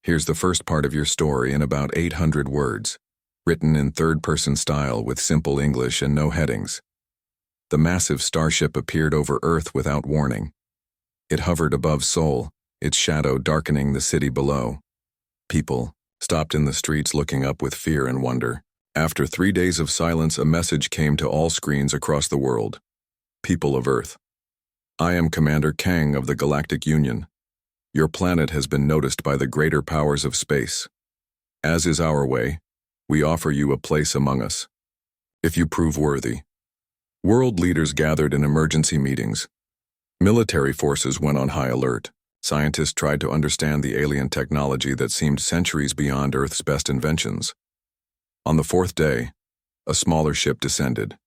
Here's the first part of your story in about 800 words, written in third-person style with simple English and no headings. The massive starship appeared over Earth without warning. It hovered above Seoul, its shadow darkening the city below. People stopped in the streets looking up with fear and wonder. After 3 days of silence, a message came to all screens across the world. People of Earth, I am Commander Kang of the Galactic Union. Your planet has been noticed by the greater powers of space. As is our way, we offer you a place among us, if you prove worthy. World leaders gathered in emergency meetings. Military forces went on high alert. Scientists tried to understand the alien technology that seemed centuries beyond Earth's best inventions. On the 4th day, a smaller ship descended,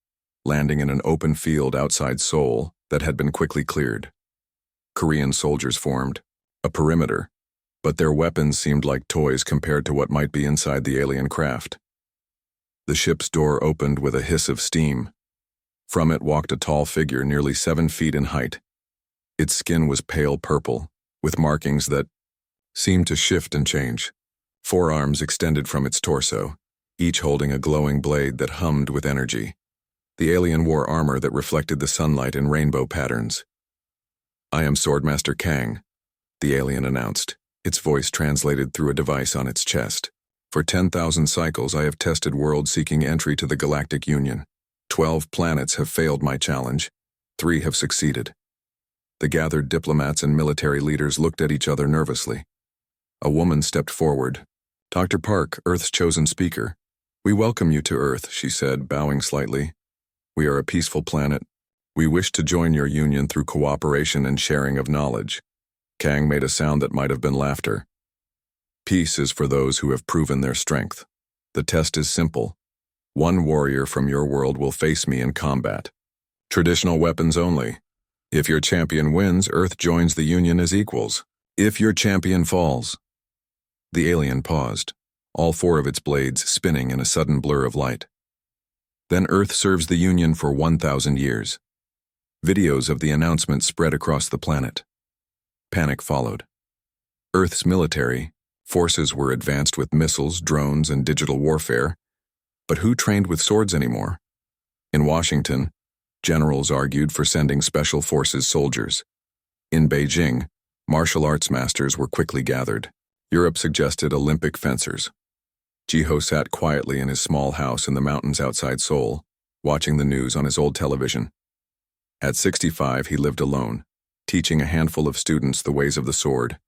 landing in an open field outside Seoul that had been quickly cleared. Korean soldiers formed a perimeter, but their weapons seemed like toys compared to what might be inside the alien craft. The ship's door opened with a hiss of steam. From it walked a tall figure nearly 7 feet in height. Its skin was pale purple, with markings that seemed to shift and change. 4 arms extended from its torso, each holding a glowing blade that hummed with energy. The alien wore armor that reflected the sunlight in rainbow patterns. I am Swordmaster Kang, the alien announced, its voice translated through a device on its chest. For 10,000 cycles I have tested worlds seeking entry to the Galactic Union. 12 planets have failed my challenge. 3 have succeeded. The gathered diplomats and military leaders looked at each other nervously. A woman stepped forward. Dr. Park, Earth's chosen speaker. We welcome you to Earth, she said, bowing slightly. We are a peaceful planet. We wish to join your union through cooperation and sharing of knowledge. Kang made a sound that might have been laughter. Peace is for those who have proven their strength. The test is simple. 1 warrior from your world will face me in combat. Traditional weapons only. If your champion wins, Earth joins the Union as equals. If your champion falls. The alien paused, all 4 of its blades spinning in a sudden blur of light. Then Earth serves the Union for 1,000 years. Videos of the announcement spread across the planet. Panic followed. Earth's military forces were advanced with missiles, drones, and digital warfare, but who trained with swords anymore? In Washington, generals argued for sending special forces soldiers. In Beijing, martial arts masters were quickly gathered. Europe suggested Olympic fencers. Jiho sat quietly in his small house in the mountains outside Seoul, watching the news on his old television. At 65, he lived alone, teaching a handful of students the ways of the sword,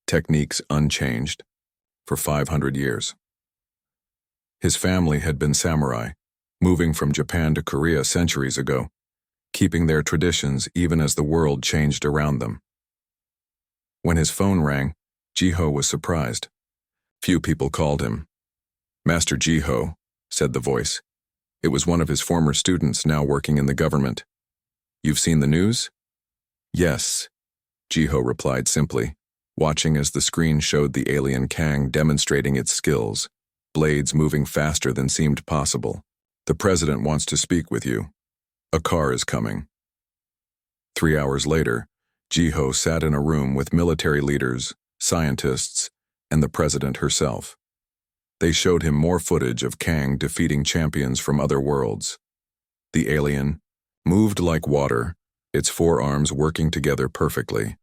techniques unchanged, for 500 years. His family had been samurai, moving from Japan to Korea centuries ago, keeping their traditions even as the world changed around them. When his phone rang, Jiho was surprised. Few people called him. Master Jiho, said the voice. It was one of his former students now working in the government. You've seen the news? Yes, Jiho replied simply, watching as the screen showed the alien Kang demonstrating its skills, blades moving faster than seemed possible. The president wants to speak with you. A car is coming. 3 hours later, Jiho sat in a room with military leaders, scientists, and the president herself. They showed him more footage of Kang defeating champions from other worlds. The alien moved like water, its 4 arms working together perfectly.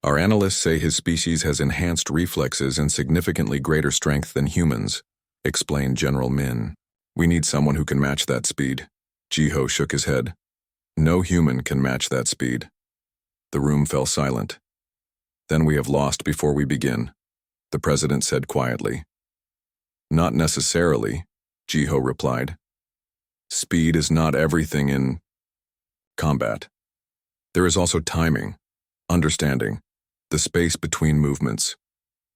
Our analysts say his species has enhanced reflexes and significantly greater strength than humans, explained General Min. We need someone who can match that speed. Jiho shook his head. No human can match that speed. The room fell silent. Then we have lost before we begin, the president said quietly. Not necessarily, Jiho replied. Speed is not everything in combat. There is also timing, understanding, the space between movements.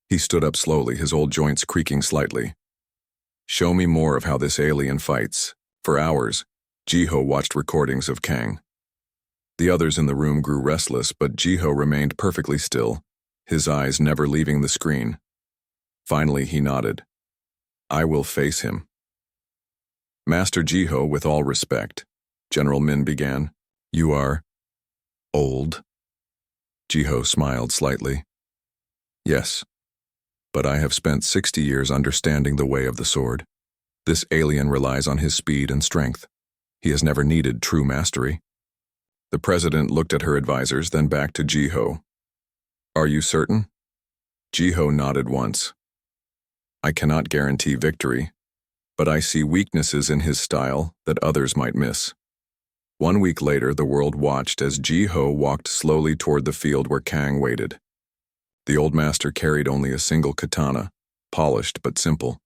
He stood up slowly, his old joints creaking slightly. Show me more of how this alien fights. For hours, Jiho watched recordings of Kang. The others in the room grew restless, but Jiho remained perfectly still, his eyes never leaving the screen. Finally, he nodded. I will face him. Master Jiho, with all respect, General Min began. You are old? Jiho smiled slightly. Yes. But I have spent 60 years understanding the way of the sword. This alien relies on his speed and strength. He has never needed true mastery. The president looked at her advisors, then back to Jiho. Are you certain? Jiho nodded once. I cannot guarantee victory, but I see weaknesses in his style that others might miss. 1 week later, the world watched as Jiho walked slowly toward the field where Kang waited. The old master carried only a single katana, polished but simple.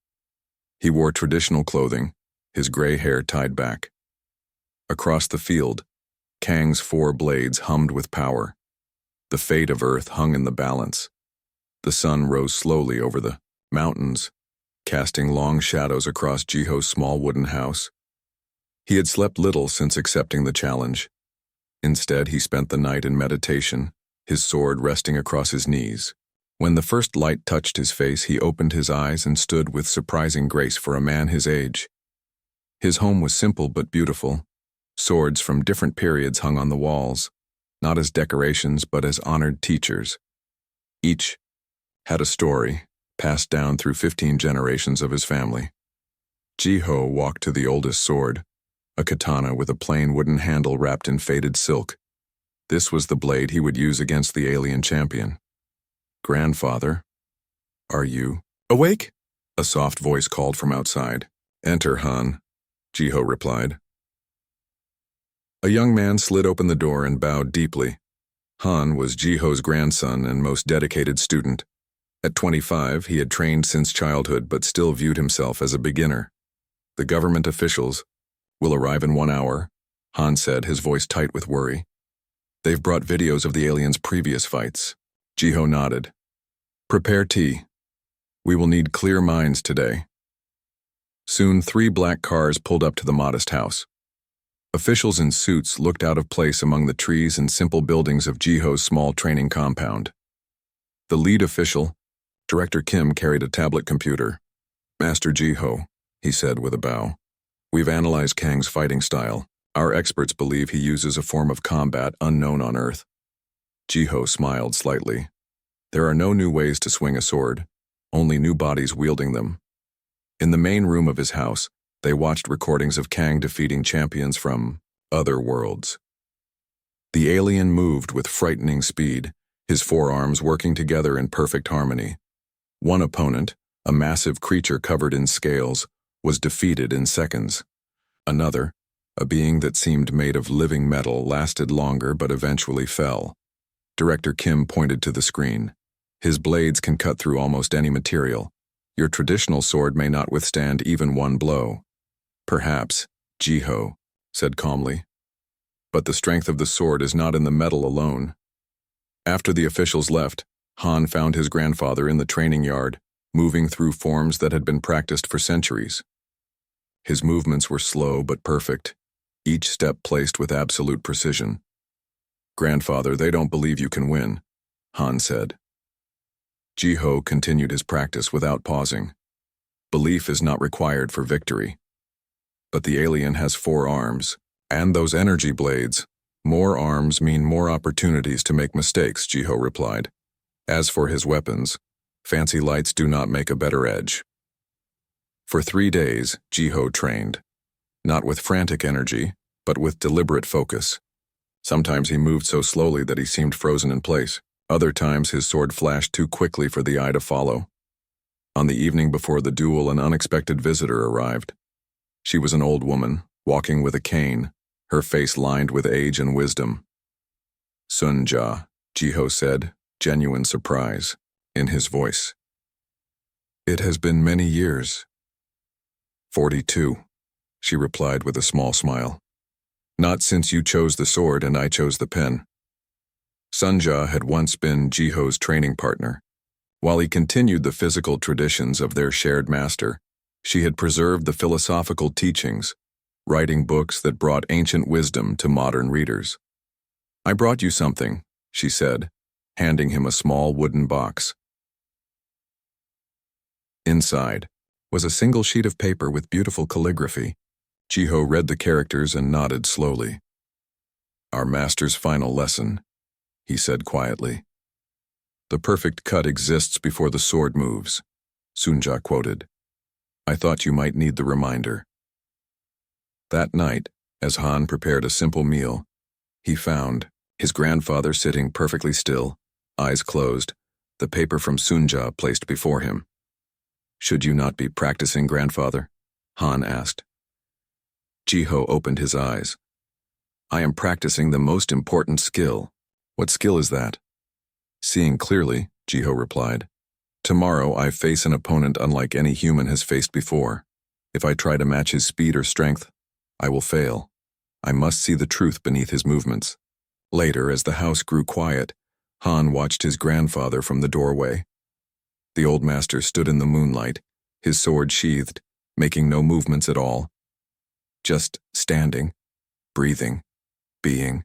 He wore traditional clothing, his gray hair tied back. Across the field, Kang's 4 blades hummed with power. The fate of Earth hung in the balance. The sun rose slowly over the mountains, casting long shadows across Jiho's small wooden house. He had slept little since accepting the challenge. Instead, he spent the night in meditation, his sword resting across his knees. When the first light touched his face, he opened his eyes and stood with surprising grace for a man his age. His home was simple but beautiful. Swords from different periods hung on the walls, not as decorations but as honored teachers. Each had a story, passed down through 15 generations of his family. Jiho walked to the oldest sword, a katana with a plain wooden handle wrapped in faded silk. This was the blade he would use against the alien champion. Grandfather, are you awake? A soft voice called from outside. Enter, Han, Jiho replied. A young man slid open the door and bowed deeply. Han was Jiho's grandson and most dedicated student. At 25, he had trained since childhood but still viewed himself as a beginner. The government officials will arrive in 1 hour, Han said, his voice tight with worry. They've brought videos of the aliens' previous fights. Jiho nodded. Prepare tea. We will need clear minds today. Soon 3 black cars pulled up to the modest house. Officials in suits looked out of place among the trees and simple buildings of Jiho's small training compound. The lead official, Director Kim, carried a tablet computer. Master Jiho, he said with a bow. We've analyzed Kang's fighting style. Our experts believe he uses a form of combat unknown on Earth. Jiho smiled slightly. There are no new ways to swing a sword, only new bodies wielding them. In the main room of his house, they watched recordings of Kang defeating champions from other worlds. The alien moved with frightening speed, his 4 arms working together in perfect harmony. One opponent, a massive creature covered in scales, was defeated in seconds. Another, a being that seemed made of living metal, lasted longer but eventually fell. Director Kim pointed to the screen. His blades can cut through almost any material. Your traditional sword may not withstand even 1 blow. Perhaps, Jiho said calmly. But the strength of the sword is not in the metal alone. After the officials left, Han found his grandfather in the training yard, moving through forms that had been practiced for centuries. His movements were slow but perfect, each step placed with absolute precision. Grandfather, they don't believe you can win, Han said. Jiho continued his practice without pausing. Belief is not required for victory. But the alien has 4 arms, and those energy blades. More arms mean more opportunities to make mistakes, Jiho replied. As for his weapons, fancy lights do not make a better edge. For 3 days, Jiho trained. Not with frantic energy, but with deliberate focus. Sometimes he moved so slowly that he seemed frozen in place. Other times his sword flashed too quickly for the eye to follow. On the evening before the duel, an unexpected visitor arrived. She was an old woman, walking with a cane, her face lined with age and wisdom. Sunja, Jiho said, genuine surprise in his voice. It has been many years. 42, she replied with a small smile. Not since you chose the sword and I chose the pen. Sunja had once been Jiho's training partner. While he continued the physical traditions of their shared master, she had preserved the philosophical teachings, writing books that brought ancient wisdom to modern readers. I brought you something, she said, handing him a small wooden box. Inside was a single sheet of paper with beautiful calligraphy. Jiho read the characters and nodded slowly. Our master's final lesson, he said quietly. The perfect cut exists before the sword moves, Sunja quoted. I thought you might need the reminder. That night, as Han prepared a simple meal, he found his grandfather sitting perfectly still, eyes closed, the paper from Sunja placed before him. Should you not be practicing, grandfather? Han asked. Jiho opened his eyes. I am practicing the most important skill. What skill is that? Seeing clearly, Jiho replied. Tomorrow I face an opponent unlike any human has faced before. If I try to match his speed or strength, I will fail. I must see the truth beneath his movements. Later, as the house grew quiet, Han watched his grandfather from the doorway. The old master stood in the moonlight, his sword sheathed, making no movements at all. Just standing, breathing, being.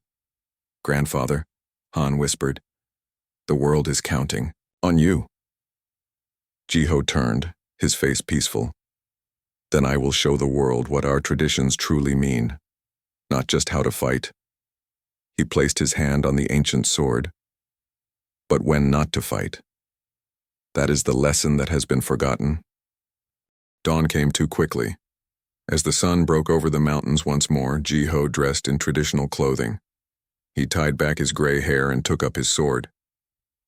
Grandfather, Han whispered, the world is counting on you. Jiho turned, his face peaceful. Then I will show the world what our traditions truly mean, not just how to fight. He placed his hand on the ancient sword, but when not to fight. That is the lesson that has been forgotten. Dawn came too quickly. As the sun broke over the mountains once more, Jiho dressed in traditional clothing. He tied back his gray hair and took up his sword.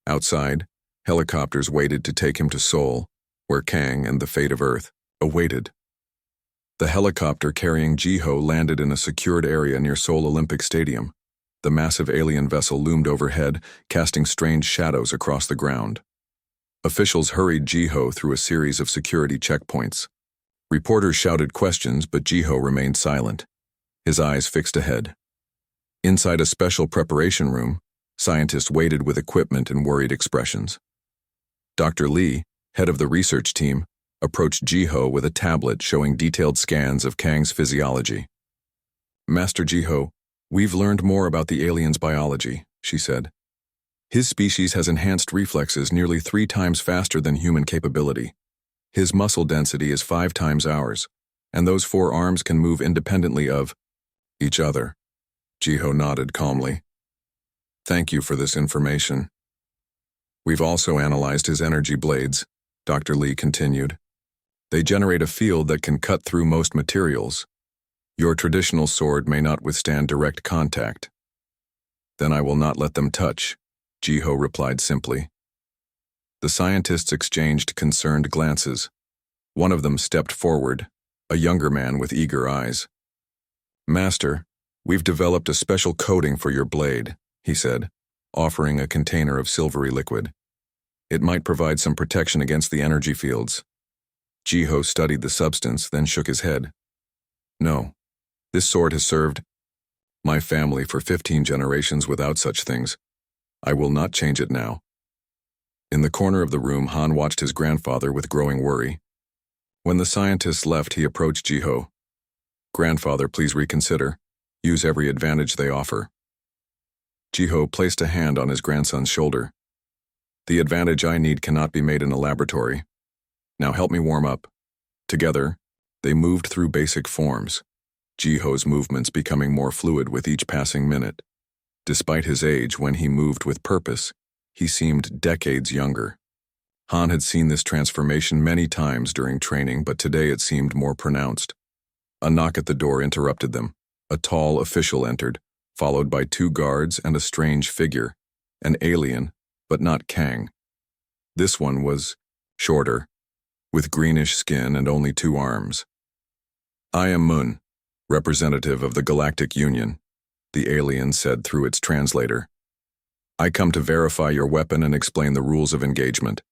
Outside, helicopters waited to take him to Seoul, where Kang and the fate of Earth awaited. The helicopter carrying Jiho landed in a secured area near Seoul Olympic Stadium. The massive alien vessel loomed overhead, casting strange shadows across the ground. Officials hurried Jiho through a series of security checkpoints. Reporters shouted questions, but Jiho remained silent, his eyes fixed ahead. Inside a special preparation room, scientists waited with equipment and worried expressions. Dr. Lee, head of the research team, approached Jiho with a tablet showing detailed scans of Kang's physiology. Master Jiho, we've learned more about the alien's biology, she said. His species has enhanced reflexes nearly 3 times faster than human capability. His muscle density is 5 times ours, and those 4 arms can move independently of each other. Jiho nodded calmly. Thank you for this information. We've also analyzed his energy blades, Dr. Lee continued. They generate a field that can cut through most materials. Your traditional sword may not withstand direct contact. Then I will not let them touch, Jiho replied simply. The scientists exchanged concerned glances. One of them stepped forward, a younger man with eager eyes. Master, we've developed a special coating for your blade, he said, offering a container of silvery liquid. It might provide some protection against the energy fields. Jiho studied the substance, then shook his head. No, this sword has served my family for 15 generations without such things. I will not change it now. In the corner of the room, Han watched his grandfather with growing worry. When the scientists left, he approached Jiho. Grandfather, please reconsider. Use every advantage they offer. Jiho placed a hand on his grandson's shoulder. The advantage I need cannot be made in a laboratory. Now help me warm up. Together, they moved through basic forms, Jiho's movements becoming more fluid with each passing minute. Despite his age, when he moved with purpose, he seemed decades younger. Han had seen this transformation many times during training, but today it seemed more pronounced. A knock at the door interrupted them. A tall official entered, followed by 2 guards and a strange figure, an alien, but not Kang. This one was shorter, with greenish skin and only 2 arms. I am Moon, representative of the Galactic Union, the alien said through its translator. I come to verify your weapon and explain the rules of engagement.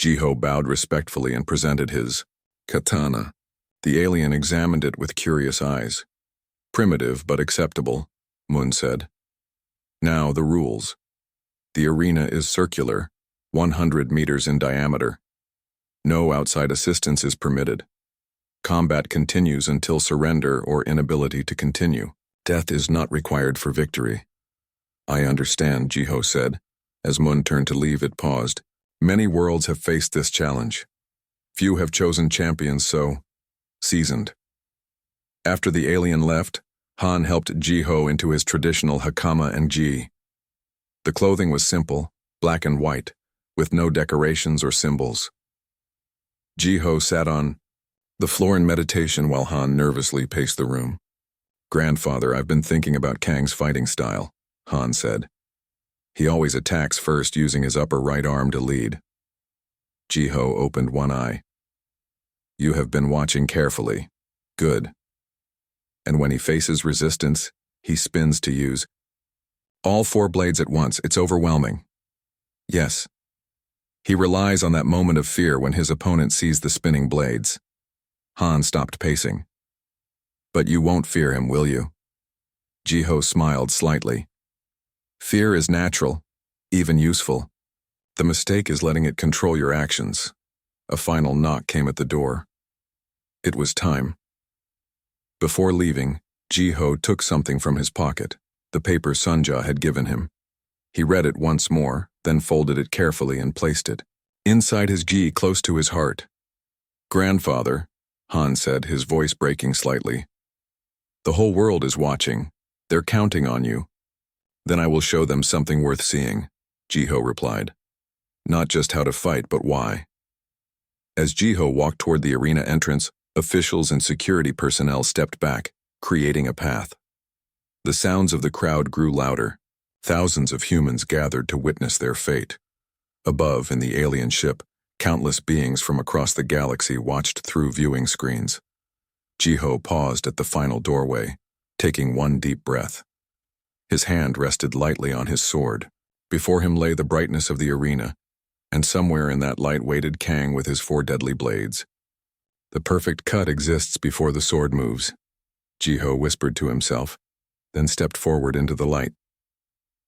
Jiho bowed respectfully and presented his katana. The alien examined it with curious eyes. Primitive but acceptable, Moon said. Now the rules. The arena is circular, 100 meters in diameter. No outside assistance is permitted. Combat continues until surrender or inability to continue. Death is not required for victory. I understand, Jiho said. As Moon turned to leave, it paused. Many worlds have faced this challenge. Few have chosen champions so seasoned. After the alien left, Han helped Jiho into his traditional hakama and gi. The clothing was simple, black and white, with no decorations or symbols. Ji-ho sat on the floor in meditation while Han nervously paced the room. "Grandfather, I've been thinking about Kang's fighting style," Han said. "He always attacks first, using his upper right arm to lead." Ji-ho opened one eye. "You have been watching carefully. Good. And when he faces resistance, he spins to use all four blades at once. It's overwhelming." "Yes. He relies on that moment of fear when his opponent sees the spinning blades." Han stopped pacing. "But you won't fear him, will you?" Ji-ho smiled slightly. "Fear is natural, even useful. The mistake is letting it control your actions." A final knock came at the door. It was time. Before leaving, Ji-ho took something from his pocket, the paper Sunja had given him. He read it once more, then folded it carefully and placed it inside his gi, close to his heart. "Grandfather," Han said, his voice breaking slightly. "The whole world is watching. They're counting on you." "Then I will show them something worth seeing," Ji-ho replied. "Not just how to fight, but why." As Ji-ho walked toward the arena entrance, officials and security personnel stepped back, creating a path. The sounds of the crowd grew louder. Thousands of humans gathered to witness their fate. Above, in the alien ship, countless beings from across the galaxy watched through viewing screens. Ji-ho paused at the final doorway, taking one deep breath. His hand rested lightly on his sword. Before him lay the brightness of the arena, and somewhere in that light waited Kang with his four deadly blades. "The perfect cut exists before the sword moves," Ji-ho whispered to himself, then stepped forward into the light.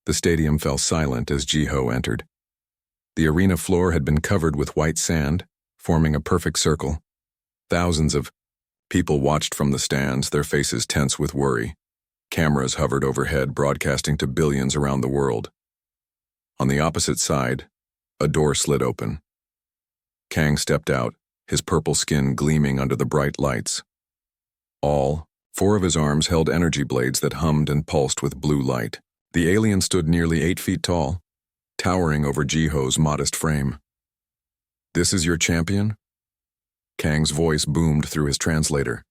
The stadium fell silent as Ji-ho entered. The arena floor had been covered with white sand, forming a perfect circle. Thousands of people watched from the stands, their faces tense with worry. Cameras hovered overhead, broadcasting to billions around the world. On the opposite side, a door slid open. Kang stepped out, his purple skin gleaming under the bright lights. All four of his arms held energy blades that hummed and pulsed with blue light. The alien stood nearly 8 feet tall, towering over Ji-ho's modest frame. "This is your champion?" Kang's voice boomed through his translator.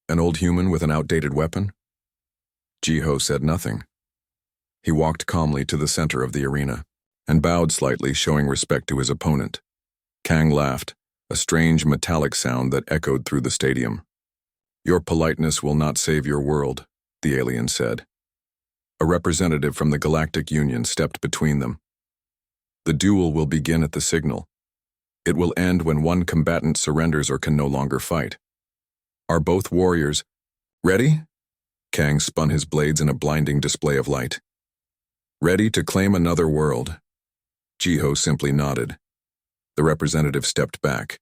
"An old human with an outdated weapon?" Ji-ho said nothing. He walked calmly to the center of the arena and bowed slightly, showing respect to his opponent. Kang laughed, a strange metallic sound that echoed through the stadium. "Your politeness will not save your world," the alien said. A representative from the Galactic Union stepped between them. "The duel will begin at the signal. It will end when one combatant surrenders or can no longer fight. Are both warriors ready?" Kang spun his blades in a blinding display of light. "Ready to claim another world?" Ji-ho simply nodded. The representative stepped back.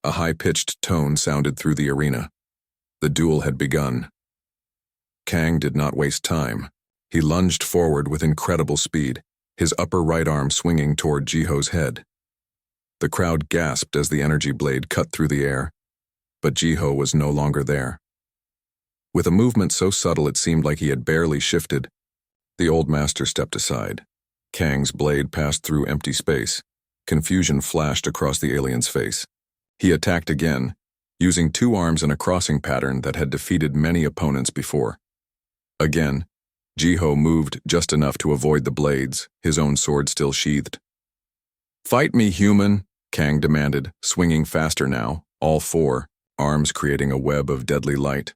A high-pitched tone sounded through the arena. The duel had begun. Kang did not waste time. He lunged forward with incredible speed, his upper right arm swinging toward Ji-ho's head. The crowd gasped as the energy blade cut through the air, but Ji-ho was no longer there. With a movement so subtle it seemed like he had barely shifted, the old master stepped aside. Kang's blade passed through empty space. Confusion flashed across the alien's face. He attacked again, using 2 arms in a crossing pattern that had defeated many opponents before. Again, Ji-ho moved just enough to avoid the blades, his own sword still sheathed. "Fight me, human," Kang demanded, swinging faster now, all 4 arms creating a web of deadly light.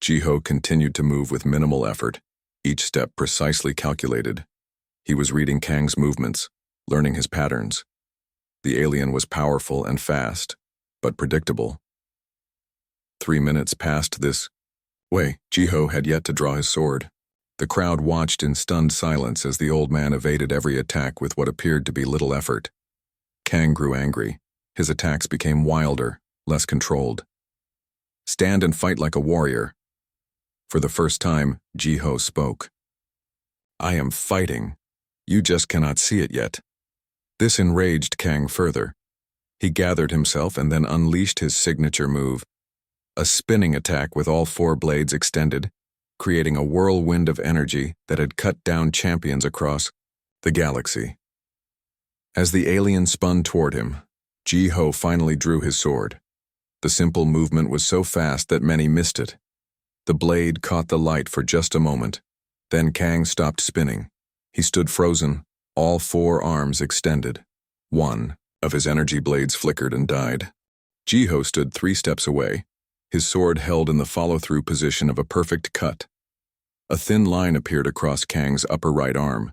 Ji-ho continued to move with minimal effort, each step precisely calculated. He was reading Kang's movements, learning his patterns. The alien was powerful and fast, but predictable. 3 minutes passed this way. Ji-ho had yet to draw his sword. The crowd watched in stunned silence as the old man evaded every attack with what appeared to be little effort. Kang grew angry. His attacks became wilder, less controlled. "Stand and fight like a warrior." For the first time, Ji-ho spoke. "I am fighting. You just cannot see it yet." This enraged Kang further. He gathered himself and then unleashed his signature move, a spinning attack with all 4 blades extended, creating a whirlwind of energy that had cut down champions across the galaxy. As the alien spun toward him, Ji-Ho finally drew his sword. The simple movement was so fast that many missed it. The blade caught the light for just a moment. Then Kang stopped spinning. He stood frozen, all four arms extended. One of his energy blades flickered and died. Ji-Ho stood 3 steps away, his sword held in the follow-through position of a perfect cut. A thin line appeared across Kang's upper right arm.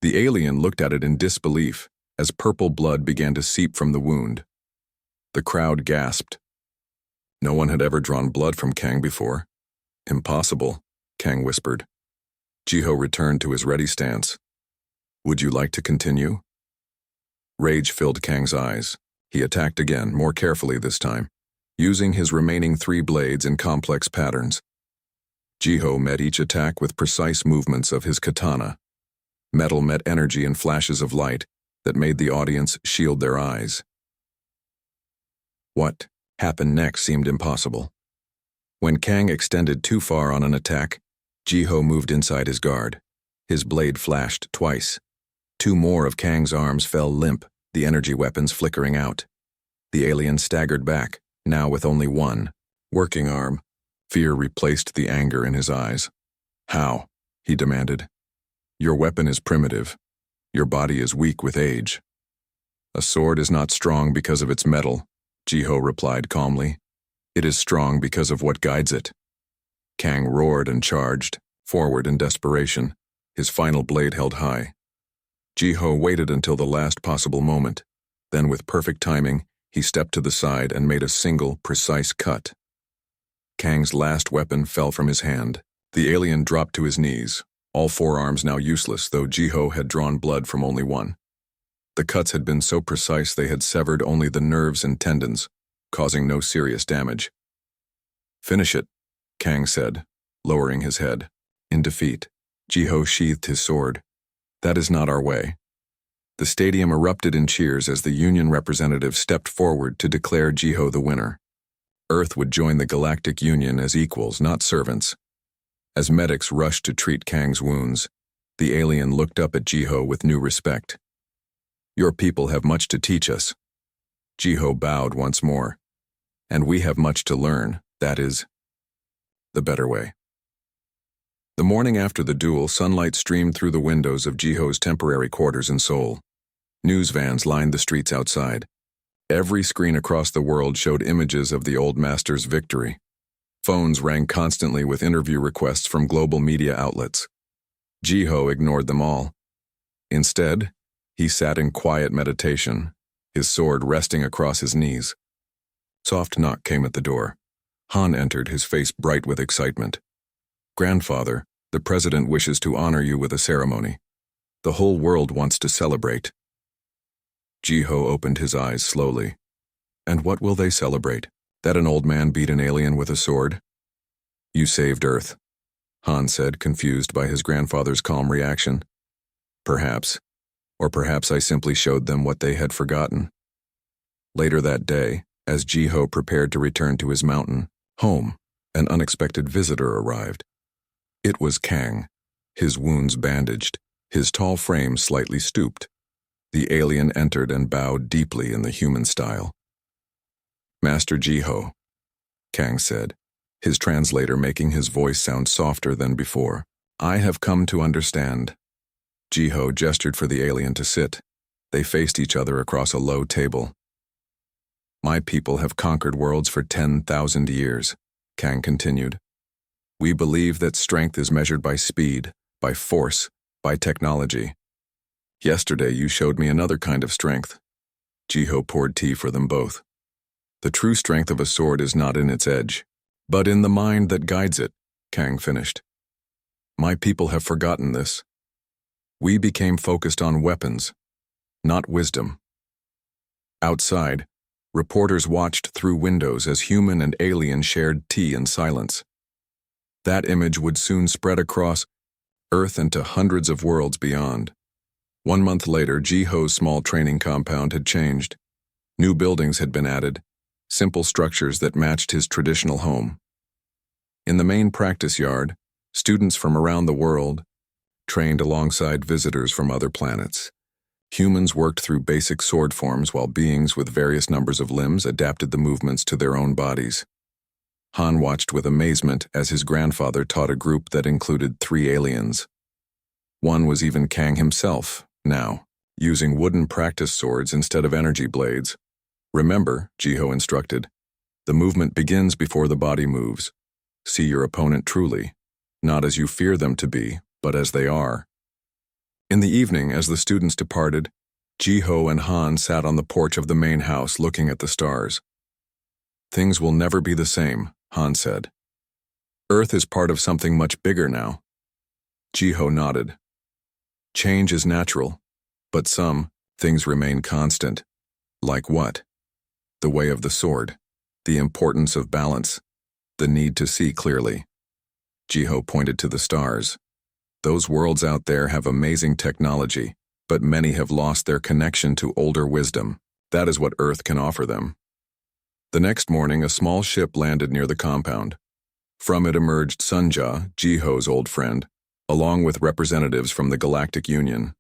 The alien looked at it in disbelief as purple blood began to seep from the wound. The crowd gasped. No one had ever drawn blood from Kang before. Impossible, Kang whispered. Ji-Ho returned to his ready stance. Would you like to continue? Rage filled Kang's eyes. He attacked again, more carefully this time, using his remaining 3 blades in complex patterns. Ji-Ho met each attack with precise movements of his katana. Metal met energy in flashes of light that made the audience shield their eyes. What happened next seemed impossible. When Kang extended too far on an attack, Ji-Ho moved inside his guard. His blade flashed twice. 2 more of Kang's arms fell limp, the energy weapons flickering out. The alien staggered back, now with only 1 working arm. Fear replaced the anger in his eyes. How? He demanded. Your weapon is primitive. Your body is weak with age. A sword is not strong because of its metal, Ji-Ho replied calmly. It is strong because of what guides it. Kang roared and charged, forward in desperation, his final blade held high. Ji-Ho waited until the last possible moment. Then with perfect timing, he stepped to the side and made a single, precise cut. Kang's last weapon fell from his hand. The alien dropped to his knees, all 4 arms now useless, though Ji-Ho had drawn blood from only 1. The cuts had been so precise they had severed only the nerves and tendons, causing no serious damage. Finish it, Kang said, lowering his head. In defeat, Ji-Ho sheathed his sword. That is not our way. The stadium erupted in cheers as the Union representative stepped forward to declare Ji-Ho the winner. Earth would join the Galactic Union as equals, not servants. As medics rushed to treat Kang's wounds, the alien looked up at Ji-Ho with new respect. Your people have much to teach us. Ji-Ho bowed once more. And we have much to learn, that is, the better way. The morning after the duel, sunlight streamed through the windows of Ji-Ho's temporary quarters in Seoul. News vans lined the streets outside. Every screen across the world showed images of the old master's victory. Phones rang constantly with interview requests from global media outlets. Ji-Ho ignored them all. Instead, he sat in quiet meditation, his sword resting across his knees. Soft knock came at the door. Han entered, his face bright with excitement. Grandfather, the president wishes to honor you with a ceremony. The whole world wants to celebrate. Ji-Ho opened his eyes slowly. And what will they celebrate? That an old man beat an alien with a sword? You saved Earth, Han said, confused by his grandfather's calm reaction. Perhaps. Or perhaps I simply showed them what they had forgotten. Later that day, as Ji-Ho prepared to return to his mountain home, an unexpected visitor arrived. It was Kang, his wounds bandaged, his tall frame slightly stooped. The alien entered and bowed deeply in the human style. Master Ji-Ho, Kang said, his translator making his voice sound softer than before. I have come to understand. Ji-Ho gestured for the alien to sit. They faced each other across a low table. My people have conquered worlds for 10,000 years, Kang continued. We believe that strength is measured by speed, by force, by technology. Yesterday you showed me another kind of strength. Ji-Ho poured tea for them both. The true strength of a sword is not in its edge, but in the mind that guides it, Kang finished. My people have forgotten this. We became focused on weapons, not wisdom. Outside, reporters watched through windows as human and alien shared tea in silence. That image would soon spread across Earth and to hundreds of worlds beyond. 1 month later, Ji-Ho's small training compound had changed. New buildings had been added, simple structures that matched his traditional home. In the main practice yard, students from around the world trained alongside visitors from other planets. Humans worked through basic sword forms while beings with various numbers of limbs adapted the movements to their own bodies. Han watched with amazement as his grandfather taught a group that included 3 aliens. One was even Kang himself, now, using wooden practice swords instead of energy blades. Remember, Jiho instructed, the movement begins before the body moves. See your opponent truly, not as you fear them to be, but as they are. In the evening, as the students departed, Jiho and Han sat on the porch of the main house looking at the stars. Things will never be the same, Han said. Earth is part of something much bigger now. Jiho nodded. Change is natural, but some things remain constant. Like what? The way of the sword, the importance of balance, the need to see clearly. Jiho pointed to the stars. Those worlds out there have amazing technology, but many have lost their connection to older wisdom. That is what Earth can offer them. The next morning, a small ship landed near the compound. From it emerged Sunja, Jiho's old friend, along with representatives from the Galactic Union.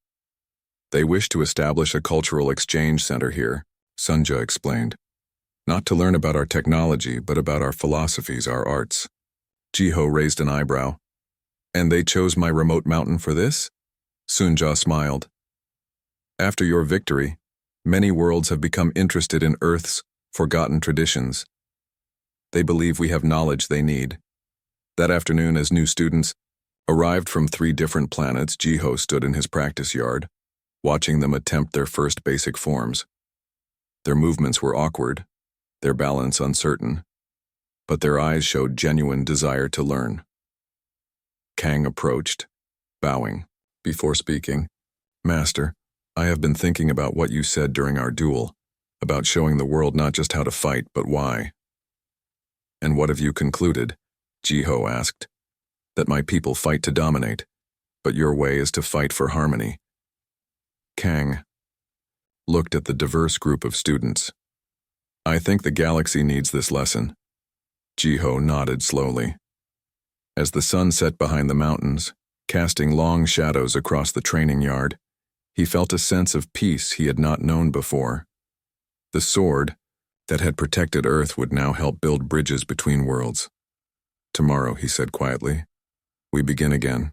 They wish to establish a cultural exchange center here, Sunja explained. Not to learn about our technology, but about our philosophies, our arts. Jiho raised an eyebrow. And they chose my remote mountain for this? Sunja smiled. After your victory, many worlds have become interested in Earth's forgotten traditions. They believe we have knowledge they need. That afternoon, as new students arrived from 3 different planets, Jiho stood in his practice yard, watching them attempt their first basic forms. Their movements were awkward, their balance uncertain, but their eyes showed genuine desire to learn. Kang approached, bowing. Before speaking, Master, I have been thinking about what you said during our duel, about showing the world not just how to fight, but why. And what have you concluded? Jiho asked. That my people fight to dominate, but your way is to fight for harmony. Kang looked at the diverse group of students. I think the galaxy needs this lesson. Jiho nodded slowly. As the sun set behind the mountains, casting long shadows across the training yard, he felt a sense of peace he had not known before. The sword that had protected Earth would now help build bridges between worlds. Tomorrow, he said quietly, we begin again.